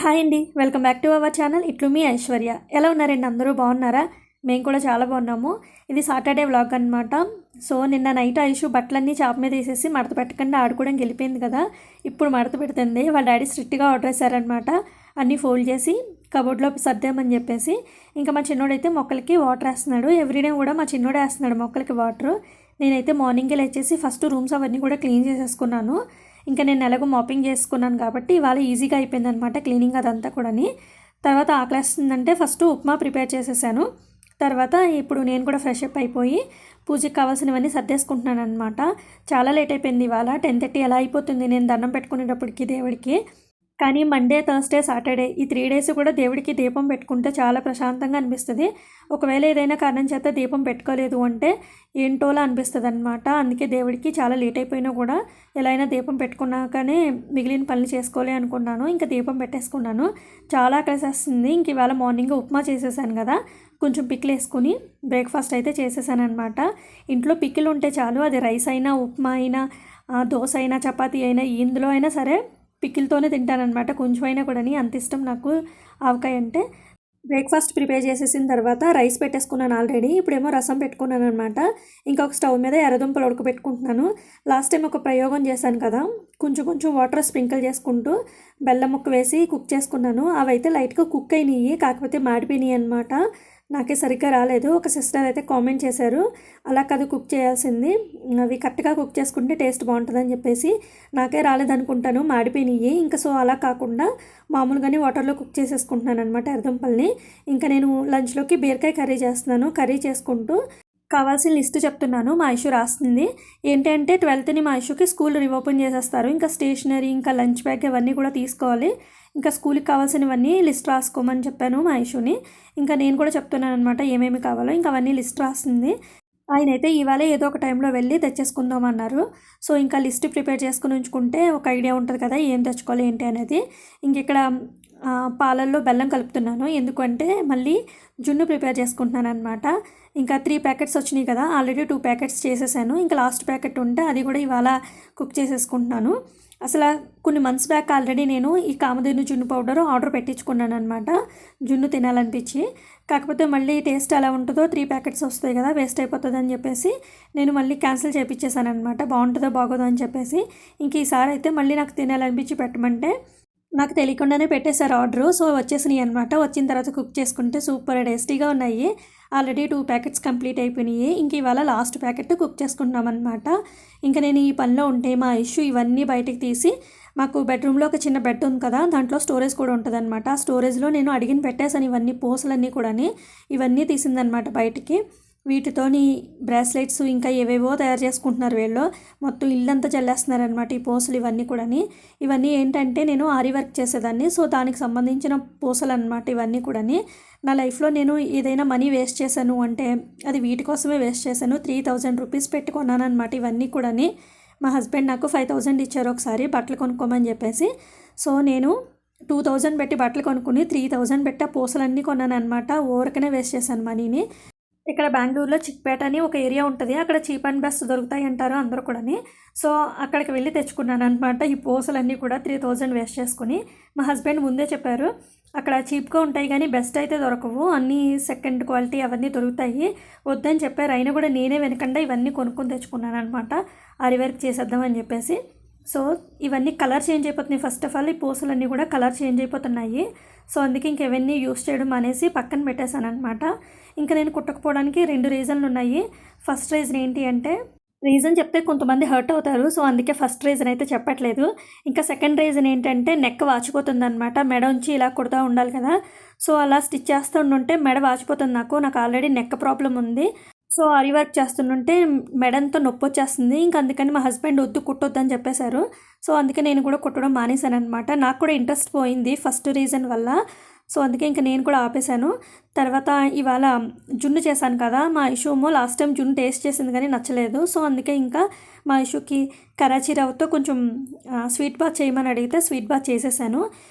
Hi అండి, welcome back to our channel. ఇట్లు మీ ఐశ్వర్య. ఎలా ఉన్నారండి? అందరూ బాగున్నారా? మేము కూడా చాలా బాగున్నాము. ఇది సాటర్డే వ్లాగ్ అనమాట. సో నిన్న నైట్ ఐషు బట్టలన్నీ చాప మీద వేసేసి మడత పెట్టకుండా ఆడుకోవడానికి వెళ్ళిపోయింది కదా. ఇప్పుడు మడత పెడుతుంది. వాళ్ళ డాడీ స్ట్రిక్ట్గా ఆర్డర్ వేశారనమాట. అన్నీ ఫోల్డ్ చేసి కబోర్డ్లో సర్దామని చెప్పేసి. ఇంకా మా చిన్నోడైతే మొక్కలకి వాటర్ వేస్తున్నాడు. ఎవ్రీడే కూడా మా చిన్నోడే వేస్తున్నాడు మొక్కలకి వాటర్. నేనైతే మార్నింగే లేచేసి ఫస్ట్ రూమ్స్ అవన్నీ కూడా క్లీన్ చేసేసుకున్నాను. ఇంకా నేను ఎలాగో మాపింగ్ చేసుకున్నాను కాబట్టి ఇవాళ ఈజీగా అయిపోయింది అనమాట క్లీనింగ్ అదంతా కూడాని. తర్వాత ఆకలేస్తుందంటే ఫస్ట్ ఉప్మా ప్రిపేర్ చేసేసాను. తర్వాత ఇప్పుడు నేను కూడా ఫ్రెష్ అప్ అయిపోయి పూజకి కావాల్సినవన్నీ సర్దేసుకుంటున్నాను అనమాట. చాలా లేట్ అయిపోయింది ఇవాళ. 10:30 ఎలా అయిపోతుంది నేను దండం పెట్టుకునేటప్పటికి దేవుడికి. కానీ మండే, థర్స్డే, సాటర్డే ఈ 3 డేస్ కూడా దేవుడికి దీపం పెట్టుకుంటే చాలా ప్రశాంతంగా అనిపిస్తుంది. ఒకవేళ ఏదైనా కారణం చేత దీపం పెట్టుకోలేదు అంటే ఏంటోలా అనిపిస్తుంది అనమాట. అందుకే దేవుడికి చాలా లేట్ అయిపోయినా కూడా ఎలా అయినా దీపం పెట్టుకున్నాకనే మిగిలిన పనులు చేసుకోలే అనుకున్నాను. ఇంకా దీపం పెట్టేసుకున్నాను. చాలా కలిసేస్తుంది. ఇంక ఇవాళ మార్నింగ్ ఉప్మా చేసేసాను కదా, కొంచెం పికిల్ వేసుకుని బ్రేక్ఫాస్ట్ అయితే చేసేసాను అనమాట. ఇంట్లో పికిల్ ఉంటే చాలు, అది రైస్ అయినా ఉప్మా అయినా దోశ అయినా చపాతీ అయినా ఇందులో అయినా సరే పికిల్తోనే తింటానమాట. కొంచెం అయినా కూడా అంత ఇష్టం నాకు ఆవకాయ అంటే. బ్రేక్ఫాస్ట్ ప్రిపేర్ చేసేసిన తర్వాత రైస్ పెట్టేసుకున్నాను ఆల్రెడీ. ఇప్పుడేమో రసం పెట్టుకున్నాను అనమాట. ఇంకొక స్టవ్ మీద ఎర్రదుంపలు ఉడకబెట్టుకుంటున్నాను. లాస్ట్ టైం ఒక ప్రయోగం చేశాను కదా, కొంచెం కొంచెం వాటర్ స్ప్రింకిల్ చేసుకుంటూ బెల్లం ముక్క వేసి కుక్ చేసుకున్నాను. అవైతే లైట్గా కుక్ అయినాయి, కాకపోతే మాడిపోయినాయి అనమాట. నాకే సరిగ్గా రాలేదు. ఒక సిస్టర్ అయితే కామెంట్ చేశారు, అలా కాదు కుక్ చేయాల్సింది, అవి కరెక్ట్గా కుక్ చేసుకుంటే టేస్ట్ బాగుంటుందని చెప్పేసి. నాకే రాలేదనుకుంటాను, మాడిపోయినాయి. ఇంకా సో అలా కాకుండా మామూలుగానే వాటర్లో కుక్ చేసేసుకుంటున్నాను అనమాట ఎర్రదుంపల్ని. ఇంకా నేను లంచ్లోకి బీరకాయ కర్రీ చేస్తున్నాను. కర్రీ చేసుకుంటూ కావాల్సిన లిస్ట్ చెప్తున్నాను. మా ఐషు రాస్తుంది. ఏంటంటే 12th మా ఐషుకి స్కూల్ రీఓపెన్ చేసేస్తారు. ఇంకా స్టేషనరీ ఇంకా లంచ్ బ్యాగ్ ఇవన్నీ కూడా తీసుకోవాలి. ఇంకా స్కూల్కి కావాల్సినవన్నీ లిస్ట్ రాసుకోమని చెప్పాను మా ఐషుని. ఇంకా నేను కూడా చెప్తున్నాను అనమాట ఏమేమి కావాలో. ఇంకా అవన్నీ లిస్ట్ రాస్తుంది. ఆయన అయితే ఇవాళ ఏదో ఒక టైంలో వెళ్ళి తెచ్చేసుకుందాం అన్నారు. సో ఇంకా లిస్ట్ ప్రిపేర్ చేసుకుని ఉంచుకుంటే ఒక ఐడియా ఉంటుంది కదా ఏం తెచ్చుకోవాలి ఏంటి అనేది. ఇంక ఇక్కడ పాలల్లో బెల్లం కలుపుతున్నాను. ఎందుకంటే మళ్ళీ జున్ను ప్రిపేర్ చేసుకుంటున్నాను అనమాట. ఇంకా 3 ప్యాకెట్స్ వచ్చినాయి కదా, ఆల్రెడీ 2 ప్యాకెట్స్ చేసేసాను. ఇంకా లాస్ట్ ప్యాకెట్ ఉంటే అది కూడా ఇవాళ కుక్ చేసేసుకుంటున్నాను. అసలు కొన్ని మంత్స్ బ్యాక్ ఆల్రెడీ నేను ఈ కామధేను జున్ను పౌడర్ ఆర్డర్ పెట్టించుకున్నాను అనమాట, జున్ను తినాలనిపించి. కాకపోతే మళ్ళీ టేస్ట్ ఎలా ఉంటుందో, 3 ప్యాకెట్స్ వస్తాయి కదా వేస్ట్ అయిపోతుంది అని చెప్పేసి నేను మళ్ళీ క్యాన్సిల్ చేయించేసాను అనమాట. బాగుంటుందో బాగోదో అని చెప్పేసి. ఇంక ఈసారి అయితే మళ్ళీ నాకు తినాలనిపించి పెట్టమంటే నాకు తెలియకుండానే పెట్టేశారు ఆర్డరు. సో వచ్చేసినాయి అనమాట. వచ్చిన తర్వాత కుక్ చేసుకుంటే సూపర్ టేస్టీగా ఉన్నాయి. ఆల్రెడీ 2 ప్యాకెట్స్ కంప్లీట్ అయిపోయినాయి. ఇంక ఇవాళ లాస్ట్ ప్యాకెట్ కుక్ చేసుకుంటున్నాం అనమాట. ఇంకా నేను ఈ పనిలో ఉంటే మా ఇష్యూ ఇవన్నీ బయటికి తీసి, మాకు బెడ్రూమ్లో ఒక చిన్న బెడ్ ఉంది కదా, దాంట్లో స్టోరేజ్ కూడా ఉంటుంది అనమాట. ఆ స్టోరేజ్లో నేను అడిగిన పెట్టేసాను ఇవన్నీ పూసలన్నీ కూడా. ఇవన్నీ తీసిందనమాట బయటికి. వీటితోని బ్రాస్లెట్స్ ఇంకా ఏవేవో తయారు చేసుకుంటున్నారు వీళ్ళు. మొత్తం ఇల్లంతా చల్లేస్తున్నారనమాట ఈ పూసలు ఇవన్నీ కూడా. ఇవన్నీ ఏంటంటే నేను ఆరి వర్క్ చేసేదాన్ని, సో దానికి సంబంధించిన పూసలు అనమాట ఇవన్నీ కూడా. నా లైఫ్లో నేను ఏదైనా మనీ వేస్ట్ చేశాను అంటే అది వీటి కోసమే వేస్ట్ చేశాను. 3000 రూపీస్ పెట్టి కొన్నాను అనమాట ఇవన్నీ కూడా. మా హస్బెండ్ నాకు 5000 ఇచ్చారు ఒకసారి బట్టలు కొనుక్కోమని చెప్పేసి. సో నేను 2000 పెట్టి బట్టలు కొనుక్కుని 3000 పెట్టి ఆ పూసలన్నీ కొన్నాను అనమాట. ఊరకనే వేస్ట్ చేశాను మనీని. ఇక్కడ బెంగళూరులో చిక్పేట అని ఒక ఏరియా ఉంటుంది, అక్కడ చీప్ అండ్ బెస్ట్ దొరుకుతాయి అంటారు అందరూ కూడా. సో అక్కడికి వెళ్ళి తెచ్చుకున్నాను అనమాట ఈ పూసలన్నీ కూడా 3000 వేస్ట్ చేసుకుని. మా హస్బెండ్ ముందే చెప్పారు, అక్కడ చీప్గా ఉంటాయి కానీ బెస్ట్ అయితే దొరకవు, అన్నీ సెకండ్ క్వాలిటీ అవన్నీ దొరుకుతాయి, వద్దని చెప్పారు. అయినా కూడా నేనే వెనకుండా ఇవన్నీ కొనుక్కొని తెచ్చుకున్నాను అనమాట ఆరి వర్క్ చేసేద్దామని చెప్పేసి. సో ఇవన్నీ కలర్ చేంజ్ అయిపోతున్నాయి. ఫస్ట్ ఆఫ్ ఆల్ ఈ పూసలన్నీ కూడా కలర్ చేంజ్ అయిపోతున్నాయి. సో అందుకే ఇంకెవన్నీ యూస్ చేయడం అనేసి పక్కన పెట్టేశాను అనమాట. ఇంకా నేను కుట్టకపోవడానికి 2 రీజన్లు ఉన్నాయి. ఫస్ట్ రీజన్ ఏంటి అంటే, రీజన్ చెప్తే కొంతమంది హర్ట్ అవుతారు, సో అందుకే ఫస్ట్ రీజన్ అయితే చెప్పట్లేదు. ఇంకా సెకండ్ రీజన్ ఏంటంటే నెక్ వాచిపోతుంది అనమాట. మెడ ఉంచి ఇలా కుడతా ఉండాలి కదా, సో అలా స్టిచ్ చేస్తూ ఉంటే మెడ వాచిపోతుంది. నాకు ఆల్రెడీ నెక్ ప్రాబ్లం ఉంది. సో ఆరి వర్క్ చేస్తుంటే మెడంతో నొప్పి వచ్చేస్తుంది. ఇంకా అందుకని మా హస్బెండ్ వద్దు కుట్టొద్దని చెప్పేశారు. సో అందుకే నేను కూడా కుట్టడం మానేశాను అనమాట. నాకు కూడా ఇంట్రెస్ట్ పోయింది ఫస్ట్ రీజన్ వల్ల. సో అందుకే ఇంకా నేను కూడా ఆపేశాను. తర్వాత ఇవాళ జున్ను చేశాను కదా, మా ఇష్యూమో లాస్ట్ టైం జున్ను టేస్ట్ చేసింది కానీ నచ్చలేదు. సో అందుకే ఇంకా మా ఇష్యూకి కరాచీ రవ్వతో కొంచెం స్వీట్ బాత్ చేయమని అడిగితే స్వీట్ బాత్ చేసేసాను.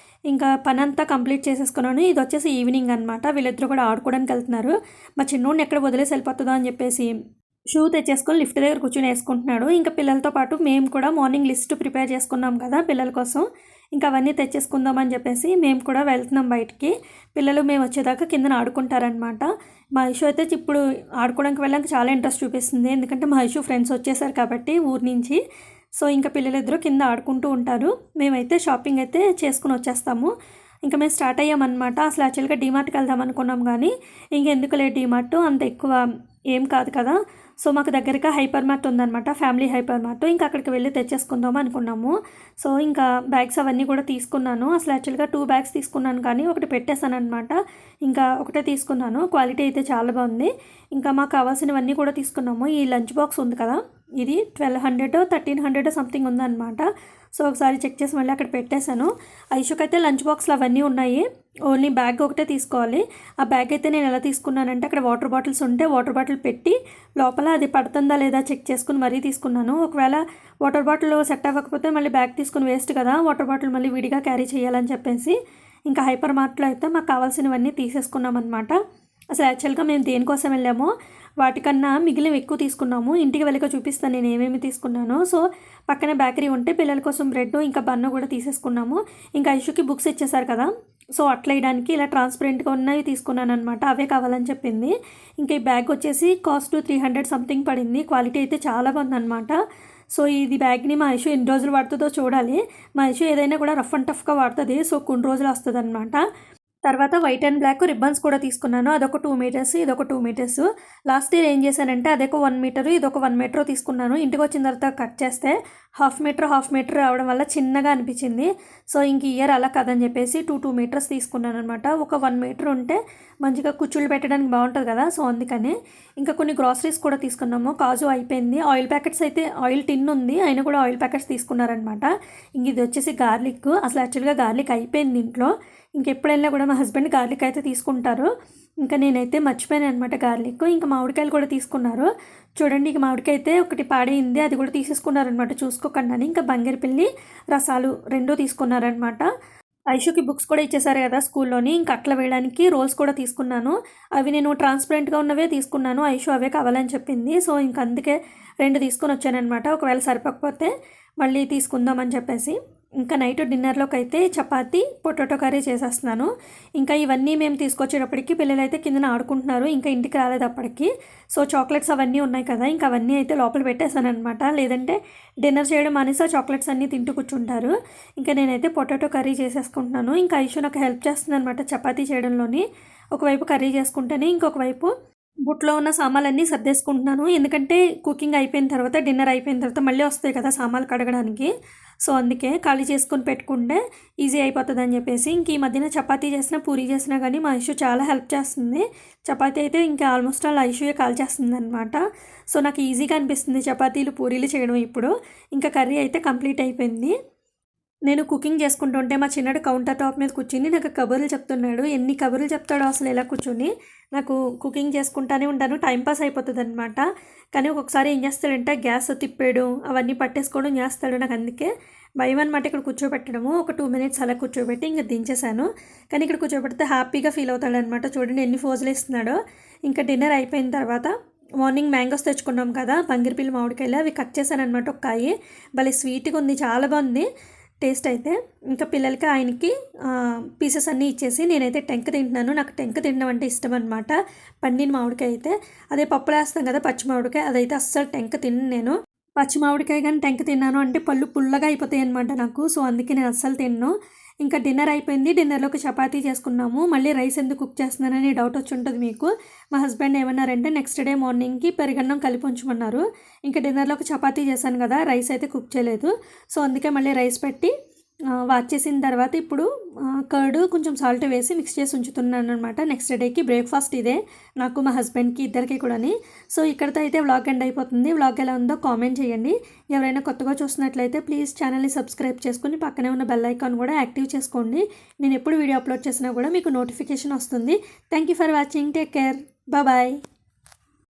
ఇంకా పని అంతా కంప్లీట్ చేసేసుకున్నాను. ఇది వచ్చేసి ఈవినింగ్ అనమాట. వీళ్ళిద్దరూ కూడా ఆడుకోవడానికి వెళ్తున్నారు. మా చిన్నోడిని ఎక్కడ వదిలేసి వెళ్ళిపోతుందో అని చెప్పేసి షూ తెచ్చేసుకొని లిఫ్ట్ దగ్గర కూర్చొని వేసుకుంటున్నాడు. ఇంకా పిల్లలతో పాటు మేము కూడా మార్నింగ్ లిస్ట్ ప్రిపేర్ చేసుకున్నాం కదా పిల్లల కోసం. ఇంకా అవన్నీ తెచ్చేసుకుందామని చెప్పేసి మేము కూడా వెళ్తున్నాం బయటికి. పిల్లలు మేము వచ్చేదాకా కిందన ఆడుకుంటారనమాట. మా ఐషు అయితే ఇప్పుడు ఆడుకోవడానికి వెళ్ళాక చాలా ఇంట్రెస్ట్ చూపిస్తుంది. ఎందుకంటే మా ఐషు ఫ్రెండ్స్ వచ్చేసారు కాబట్టి ఊరి నుంచి. సో ఇంకా పిల్లలిద్దరూ కింద ఆడుకుంటూ ఉంటారు. మేమైతే షాపింగ్ అయితే చేసుకుని వచ్చేస్తాము. ఇంకా మేము స్టార్ట్ అయ్యామన్నమాట. అసలు యాక్చువల్గా డీమార్ట్కి వెళ్దాం అనుకున్నాం కానీ ఇంకెందుకులే డీమార్ట్ అంత ఎక్కువ ఏం కాదు కదా. సో మాకు దగ్గరగా హైపర్ మార్ట్ ఉందన్నమాట, ఫ్యామిలీ హైపర్ మార్ట్. ఇంకా అక్కడికి వెళ్ళి తెచ్చేసుకుందాం అనుకున్నాము. సో ఇంకా బ్యాగ్స్ అవన్నీ కూడా తీసుకున్నాను. అసలు యాక్చువల్గా 2 బ్యాగ్స్ తీసుకున్నాను కానీ ఒకటి పెట్టేశాను అనమాట. ఇంకా ఒకటే తీసుకున్నాను. క్వాలిటీ అయితే చాలా బాగుంది. ఇంకా మాకు కావాల్సినవన్నీ కూడా తీసుకున్నాము. ఈ లంచ్ బాక్స్ ఉంది కదా, ఇది 1200 1300 సంథింగ్ ఉందన్నమాట. సో ఒకసారి చెక్ చేసి మళ్ళీ అక్కడ పెట్టేశాను. ఐషుకి అయితే లంచ్ బాక్స్లు అవన్నీ ఉన్నాయి. ఓన్లీ బ్యాగ్ ఒకటే తీసుకోవాలి. ఆ బ్యాగ్ అయితే నేను ఎలా తీసుకున్నానంటే అక్కడ వాటర్ బాటిల్స్ ఉంటే వాటర్ బాటిల్ పెట్టి లోపల అది పడుతుందా లేదా చెక్ చేసుకుని మరీ తీసుకున్నాను. ఒకవేళ వాటర్ బాటిల్ సెట్ అవ్వకపోతే మళ్ళీ బ్యాగ్ తీసుకుని వేస్ట్ కదా, వాటర్ బాటిల్ మళ్ళీ విడిగా క్యారీ చేయాలని చెప్పేసి ఇంకా హైపర్ మార్ట్లో అయితే మాకు కావాల్సినవన్నీ తీసేసుకున్నాం అనమాట. అసలు యాక్చువల్గా మేము దేనికోసం వెళ్ళామో వాటికన్నా మిగిలిన ఎక్కువ తీసుకున్నాము. ఇంటికి వెళ్ళక చూపిస్తాను నేను ఏమేమి తీసుకున్నాను. సో పక్కన బేకరీ ఉంటే పిల్లల కోసం బ్రెడ్ ఇంకా బన్ను కూడా తీసేసుకున్నాము. ఇంకా ఐషుకి బుక్స్ ఇచ్చేసారు కదా, సో అట్లా వేయడానికి ఇలా ట్రాన్స్పరెంట్గా ఉన్నవి తీసుకున్నాను అనమాట. అవే కావాలని చెప్పింది. ఇంకా ఈ బ్యాగ్ వచ్చేసి కాస్ట్ 300 సంథింగ్ పడింది. క్వాలిటీ అయితే చాలా బాగుందన్నమాట. సో ఇది బ్యాగ్ని మా ఐషు ఎన్ని రోజులు వాడుతుందో చూడాలి. మా ఐషు ఏదైనా కూడా రఫ్ అండ్ టఫ్గా వాడుతుంది. సో కొన్ని రోజులు వస్తుంది అనమాట. తర్వాత వైట్ అండ్ బ్లాక్ రిబ్బన్స్ కూడా తీసుకున్నాను. అదొక 2 మీటర్స్, ఇదొక 2 మీటర్స్. లాస్ట్ ఇయర్ ఏం చేశానంటే అదొక 1 మీటరు, ఇదొక 1 మీటర్ తీసుకున్నాను. ఇంటికి వచ్చిన తర్వాత కట్ చేస్తే హాఫ్ మీటర్ రావడం వల్ల చిన్నగా అనిపించింది. సో ఇంక ఇయర్ అలా కదని చెప్పేసి 2 మీటర్స్ తీసుకున్నాను అనమాట. ఒక 1 మీటర్ ఉంటే మంచిగా కుచ్చుళ్ళు పెట్టడానికి బాగుంటుంది కదా. సో అందుకని ఇంకా కొన్ని గ్రాసరీస్ కూడా తీసుకున్నాము. కాజు అయిపోయింది. ఆయిల్ ప్యాకెట్స్ అయితే ఆయిల్ టిన్ ఉంది, అయినా కూడా ఆయిల్ ప్యాకెట్స్ తీసుకున్నారనమాట. ఇంక ఇది వచ్చేసి గార్లిక్. అసలు యాక్చువల్గా గార్లిక్ అయిపోయింది ఇంట్లో. ఇంకెప్పుడైనా కూడా మా హస్బెండ్ గార్లిక్ అయితే తీసుకుంటారు. ఇంకా నేనైతే మర్చిపోయాను అనమాట గార్లిక్. ఇంకా మామిడికాయలు కూడా తీసుకున్నారు. చూడండి, ఇక మామిడికాయ అయితే ఒకటి పాడైంది, అది కూడా తీసేసుకున్నారనమాట చూసుకోకుండా. ఇంకా బంగారుపల్లి రసాలు 2 తీసుకున్నారనమాట. ఐషుకి బుక్స్ కూడా ఇచ్చేసారు కదా స్కూల్లోని, ఇంకా అట్లా వేయడానికి రోల్స్ కూడా తీసుకున్నాను. అవి నేను ట్రాన్స్పరెంట్గా ఉన్నవే తీసుకున్నాను. ఐషు అవే కావాలని చెప్పింది. సో ఇంక అందుకే 2 తీసుకొని వచ్చానమాట. ఒకవేళ సరిపోకపోతే మళ్ళీ తీసుకుందామని చెప్పేసి. ఇంకా నైట్ డిన్నర్లోకి అయితే చపాతీ పొటాటో కర్రీ చేసేస్తున్నాను. ఇంకా ఇవన్నీ మేము తీసుకొచ్చేటప్పటికి పిల్లలు అయితే కిందన ఆడుకుంటున్నారు. ఇంకా ఇంటికి రాలేదు అప్పటికి. సో చాక్లెట్స్ అవన్నీ ఉన్నాయి కదా, ఇంకా అవన్నీ అయితే లోపల పెట్టేశాను అనమాట. లేదంటే డిన్నర్ చేయడం మానేసి ఆ చాక్లెట్స్ అన్నీ తింటూ కూర్చుంటారు. ఇంకా నేనైతే పొటాటో కర్రీ చేసేసుకుంటున్నాను. ఇంకా ఐషు నాకు హెల్ప్ చేస్తుంది అనమాట చపాతీ చేయడంలోని. ఒకవైపు కర్రీ చేసుకుంటేనే ఇంకొక వైపు బుట్లో ఉన్న సామాన్లన్నీ సర్దేసుకుంటున్నాను. ఎందుకంటే కుకింగ్ అయిపోయిన తర్వాత, డిన్నర్ అయిపోయిన తర్వాత మళ్ళీ వస్తాయి కదా సామాన్లు కడగడానికి. సో అందుకే ఖాళీ చేసుకొని పెట్టుకుంటే ఈజీ అయిపోతుంది అని చెప్పేసి. ఇంక ఈ మధ్యన చపాతీ చేసినా పూరీ చేసినా కానీ మా ఐషు చాలా హెల్ప్ చేస్తుంది. చపాతీ అయితే ఇంకా ఆల్మోస్ట్ ఆల్ ఐషుయే కాల్ చేస్తుంది అనమాట. సో నాకు ఈజీగా అనిపిస్తుంది చపాతీలు పూరీలు చేయడం ఇప్పుడు. ఇంకా కర్రీ అయితే కంప్లీట్ అయిపోయింది. నేను కుకింగ్ చేసుకుంటుంటే మా చిన్నడు కౌంటర్ టాప్ మీద కూర్చుని నాకు కబుర్లు చెప్తున్నాడు. ఎన్ని కబుర్లు చెప్తాడో అసలు ఎలా కూర్చొని. నాకు కుకింగ్ చేసుకుంటానే ఉంటాను, టైంపాస్ అయిపోతుంది అనమాట. కానీ ఒక్కొక్కసారి ఏం చేస్తాడంటే గ్యాస్ తిప్పాడు అవన్నీ పట్టేసుకోవడం చేస్తాడు. నాకు అందుకే భయం అనమాట ఇక్కడ కూర్చోబెట్టడము. ఒక 2 మినిట్స్ అలా కూర్చోబెట్టి ఇంకా దించేశాను. కానీ ఇక్కడ కూర్చోబెడితే హ్యాపీగా ఫీల్ అవుతాడనమాట. చూడండి ఎన్ని ఫోజులు ఇస్తున్నాడో. ఇంకా డిన్నర్ అయిపోయిన తర్వాత మార్నింగ్ మ్యాంగోస్ తెచ్చుకున్నాం కదా, బంగిరిపిల్లి మామిడికాయలు, అవి కట్ చేశాను అనమాట. ఒక కాయ భలే స్వీట్గా ఉంది, చాలా బాగుంది టేస్ట్ అయితే. ఇంకా పిల్లలకి ఆయనకి పీసెస్ అన్నీ ఇచ్చేసి నేనైతే టెంక తింటున్నాను. నాకు టెంక తినడం అంటే ఇష్టం అనమాట. పండిన మామిడికాయ అయితే, అదే పప్పులు వేస్తాం కదా పచ్చి మామిడికాయ, అదైతే అస్సలు టెంక తిన్ను నేను. పచ్చి మామిడికాయ కానీ టెంక తిన్నాను అంటే పళ్ళు పుల్లగా అయిపోతాయి అనమాట నాకు. సో అందుకే నేను అస్సలు తిన్ను. ఇంకా డిన్నర్ అయిపోయింది. డిన్నర్లోకి చపాతీ చేసుకున్నాము. మళ్ళీ రైస్ ఎందుకు కుక్ చేస్తున్నానని డౌట్ వచ్చి ఉంటుంది మీకు. మా హస్బెండ్ ఏమన్నారంటే నెక్స్ట్ డే మార్నింగ్కి పెరుగన్నం కలిపి ఉంచమన్నారు. ఇంకా డిన్నర్లోకి చపాతీ చేశాను కదా, రైస్ అయితే కుక్ చేయలేదు. సో అందుకే మళ్ళీ రైస్ పెట్టి వాచ్ చేసిన తర్వాత ఇప్పుడు కర్డ్ కొంచెం సాల్ట్ వేసి మిక్స్ చేసి ఉంచుతున్నాను అనమాట. నెక్స్ట్ డేకి బ్రేక్ఫాస్ట్ ఇదే నాకు, మా హస్బెండ్కి, ఇద్దరికి కూడాని. సో ఇక్కడితో అయితే వ్లాగ్ ఎండ్ అయిపోతుంది. వ్లాగ్ ఎలా ఉందో కామెంట్ చేయండి. ఎవరైనా కొత్తగా చూసినట్లయితే ప్లీజ్ ఛానల్ని సబ్స్క్రైబ్ చేసుకుని పక్కనే ఉన్న బెల్ ఐకాన్ కూడా యాక్టివ్ చేసుకోండి. నేను ఎప్పుడు వీడియో అప్లోడ్ చేసినా కూడా మీకు నోటిఫికేషన్ వస్తుంది. Thank you for watching. Take care. Bye.